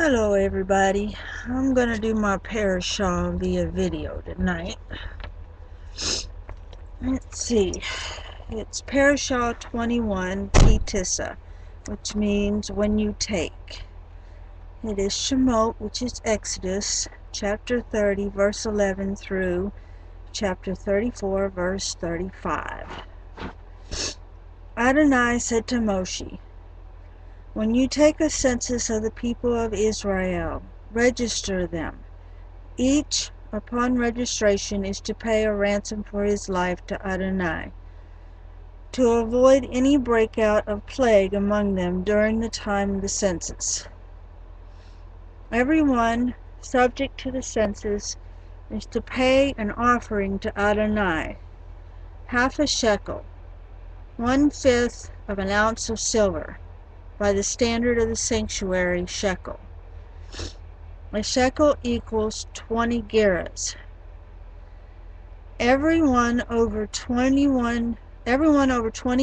Hello everybody. I'm going to do my parashah via video tonight. Let's see. It's parashah 21 Kitissa, which means when you take. It is Shemot, which is Exodus, chapter 30, verse 11 through chapter 34, verse 35. Adonai said to Moshe, "When you take a census of the people of Israel, register them. Each, upon registration, is to pay a ransom for his life to Adonai, to avoid any breakout of plague among them during the time of the census. Everyone subject to the census is to pay an offering to Adonai, half a shekel, 1/5 of an ounce of silver, by the standard of the sanctuary shekel. A shekel equals 20 gerahs. Everyone over 20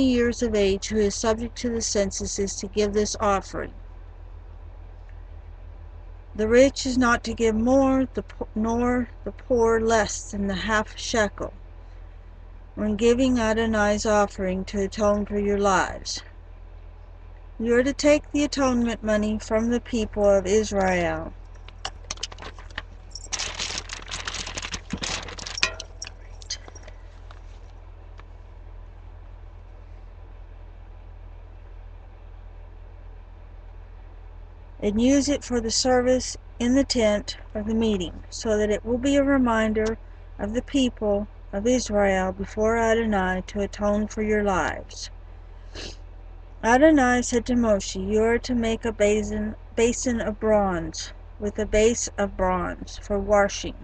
years of age who is subject to the census is to give this offering. The rich is not to give more, nor the poor less than the half shekel, when giving Adonai's offering to atone for your lives. You are to take the atonement money from the people of Israel. And use it for the service in the tent of the meeting, so that it will be a reminder of the people of Israel before Adonai to atone for your lives." Adonai said to Moshe, "You are to make a basin of bronze, with a base of bronze, for washing.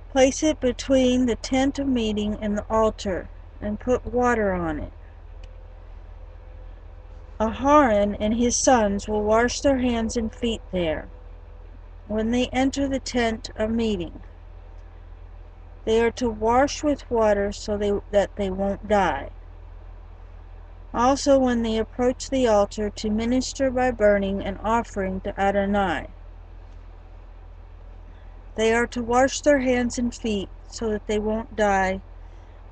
Place it between the tent of meeting and the altar, and put water on it. Aharon and his sons will wash their hands and feet there when they enter the tent of meeting. They are to wash with water so that they won't die. Also when they approach the altar to minister by burning an offering to Adonai, they are to wash their hands and feet so that they won't die.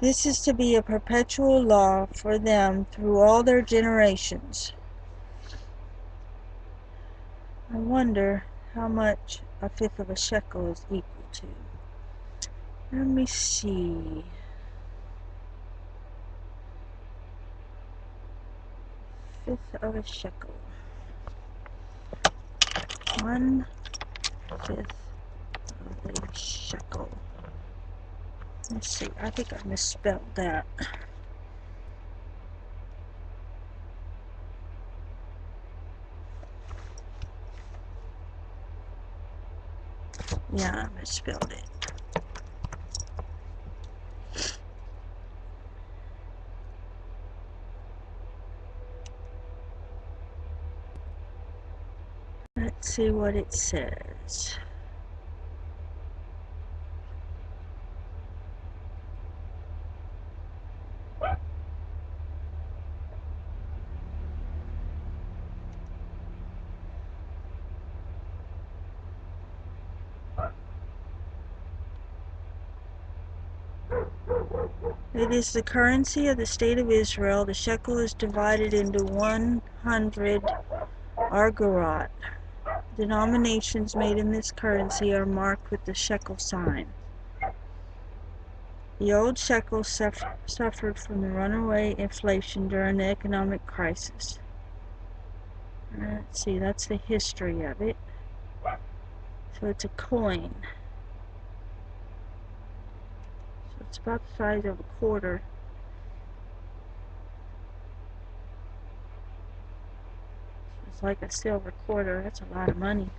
This is to be a perpetual law for them through all their generations." I wonder how much 1/5 of a shekel is equal to. Let me see. 1/5 of a shekel. 1/5 of a shekel. Let's see. I think I misspelled that. Yeah, I misspelled it. Let's see what it says. It is the currency of the state of Israel. The shekel is divided into 100 argorot. Denominations made in this currency are marked with the shekel sign. The old shekel suffered from the runaway inflation during the economic crisis. Let's see, that's the history of it. So it's a coin. So it's about the size of a quarter. So it's like a silver quarter. That's a lot of money.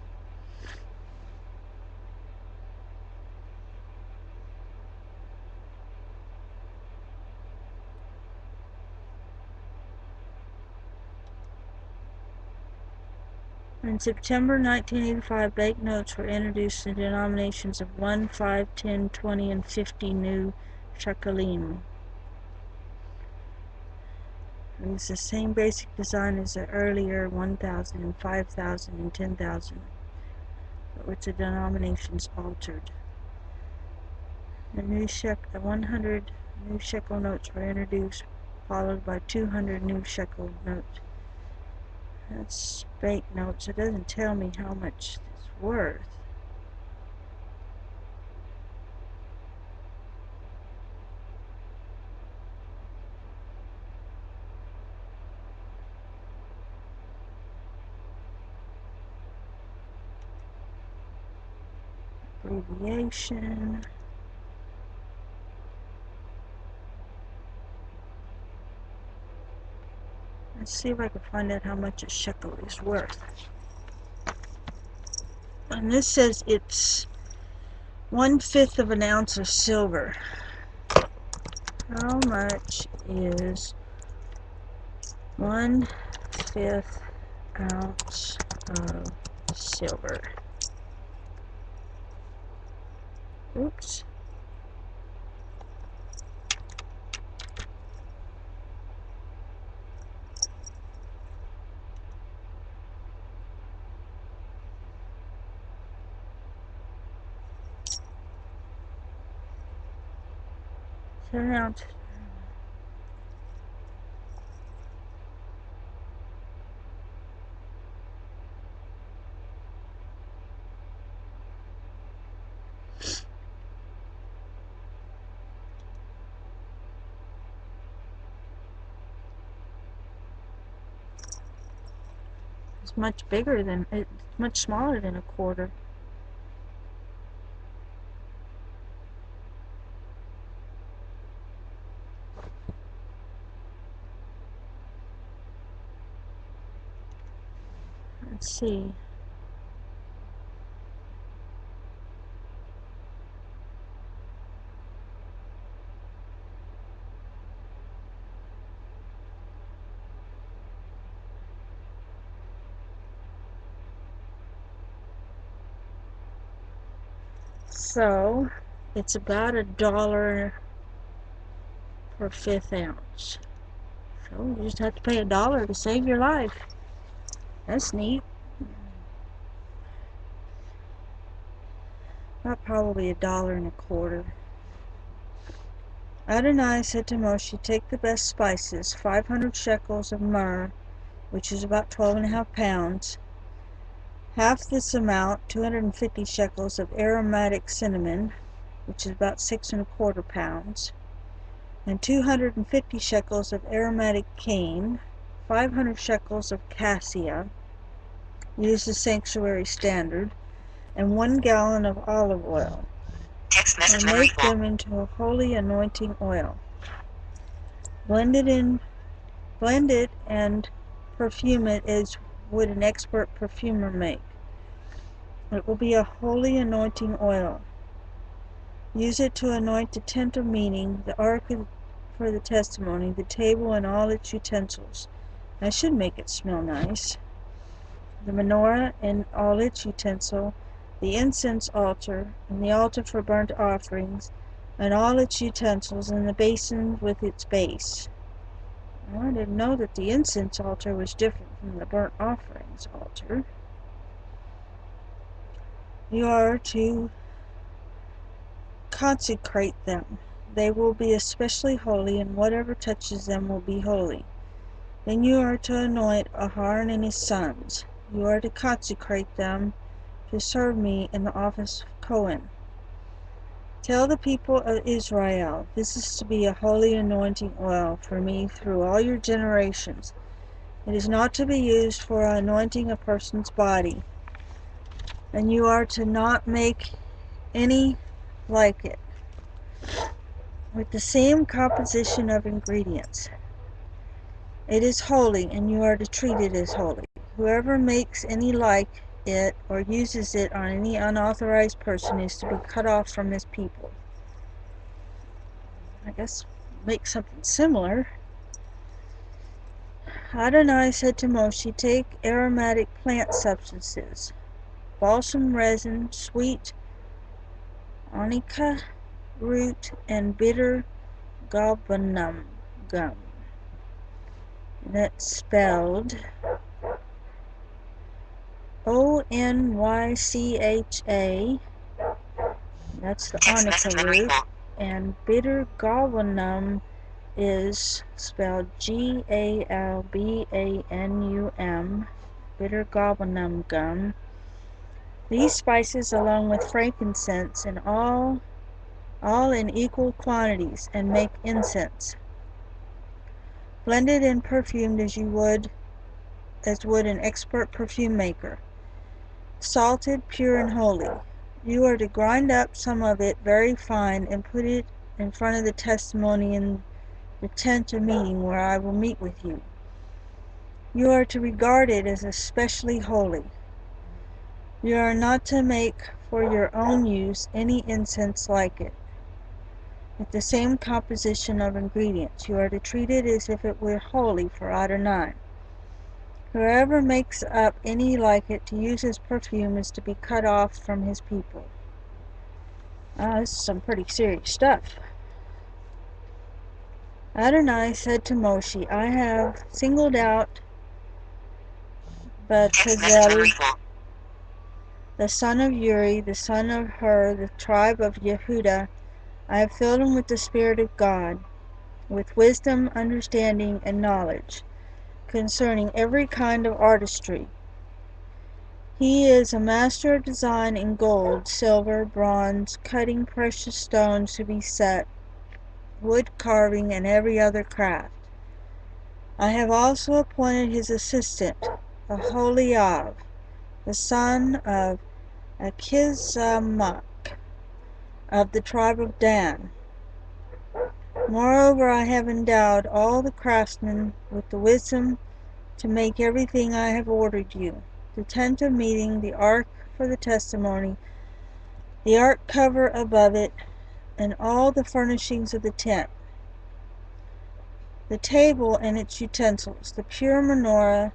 In September 1985, banknotes were introduced in denominations of 1, 5, 10, 20, and 50 new shekalim. It's the same basic design as the earlier 1,000 and 5,000 and 10,000, but with the denominations altered. The 100 new shekel notes were introduced, followed by 200 new shekel notes. That's banknotes. It doesn't tell me how much it's worth. Abbreviation. Let's see if I can find out how much a shekel is worth. And this says it's 1/5 of an ounce of silver. How much is 1/5 ounce of silver? Oops. Ounce. It's much bigger than, it's much smaller than a quarter. Let's see. So, it's about $1 per 1/5 ounce. So, you just have to pay $1 to save your life. That's neat. About probably $1.25. Adonai said to Moshe, take the best spices, 500 shekels of myrrh, which is about 12.5 pounds, half this amount, 250 shekels of aromatic cinnamon, which is about 6¼ pounds, and 250 shekels of aromatic cane, 500 shekels of cassia, use the sanctuary standard, and 1 gallon of olive oil, and make them into a holy anointing oil. Blend it and perfume it as would an expert perfumer make. It will be a holy anointing oil. Use it to anoint the tent of meeting, the ark for the testimony, the table and all its utensils. That should make it smell nice. The menorah and all its utensil, the incense altar, and the altar for burnt offerings, and all its utensils, and the basin with its base. Well, I didn't know that the incense altar was different from the burnt offerings altar. You are to consecrate them. They will be especially holy, and whatever touches them will be holy. Then you are to anoint Aaron and his sons. You are to consecrate them to serve me in the office of Cohen. Tell the people of Israel, this is to be a holy anointing oil for me through all your generations. It is not to be used for anointing a person's body, and you are to not make any like it, with the same composition of ingredients. It is holy, and you are to treat it as holy. Whoever makes any like it or uses it on any unauthorized person is to be cut off from his people. I guess make something similar. Adonai said to Moshe, take aromatic plant substances, balsam resin, sweet onycha root, and bitter galbanum gum. That's spelled Onycha. That's the Onica root. And bitter galbanum is spelled Galbanum. Bitter galbanum gum. These spices, along with frankincense, and all in equal quantities, and make incense, blended and perfumed as would an expert perfume maker, salted, pure, and holy. You are to grind up some of it very fine and put it in front of the testimony in the tent of meeting where I will meet with you. You are to regard it as especially holy. You are not to make for your own use any incense like it, with the same composition of ingredients. You are to treat it as if it were holy for Adonai. Whoever makes up any like it to use as perfume is to be cut off from his people. This is some pretty serious stuff. Adonai said to Moshe, I have singled out Bezalel, the son of Uri, the son of Hur, the tribe of Yehudah. I have filled him with the Spirit of God, with wisdom, understanding, and knowledge, concerning every kind of artistry. He is a master of design in gold, silver, bronze, cutting precious stones to be set, wood carving, and every other craft. I have also appointed his assistant, Aholiab, the son of Achizamach, of the tribe of Dan. Moreover, I have endowed all the craftsmen with the wisdom to make everything I have ordered you: the tent of meeting, the ark for the testimony, the ark cover above it, and all the furnishings of the tent, the table and its utensils, the pure menorah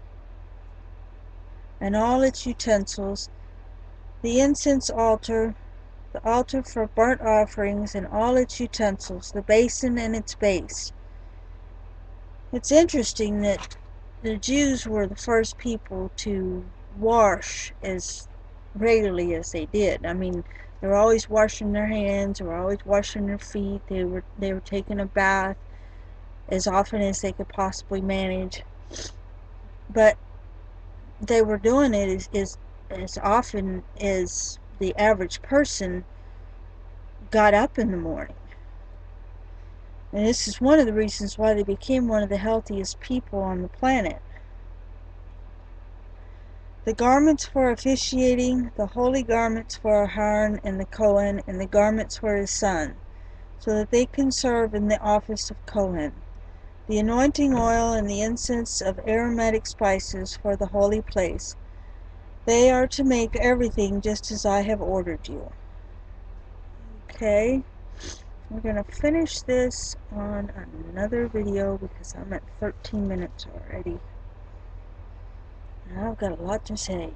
and all its utensils, the incense altar, the altar for burnt offerings and all its utensils, the basin and its base. It's interesting that the Jews were the first people to wash as regularly as they did. I mean, they were always washing their hands, they were always washing their feet, they were taking a bath as often as they could possibly manage. But they were doing it as often as the average person got up in the morning. And this is one of the reasons why they became one of the healthiest people on the planet. The garments for officiating, the holy garments for Aaron and the Cohen, and the garments for his son, so that they can serve in the office of Cohen. The anointing oil and the incense of aromatic spices for the holy place. They are to make everything just as I have ordered you. Okay, we're going to finish this on another video because I'm at 13 minutes already. I've got a lot to say.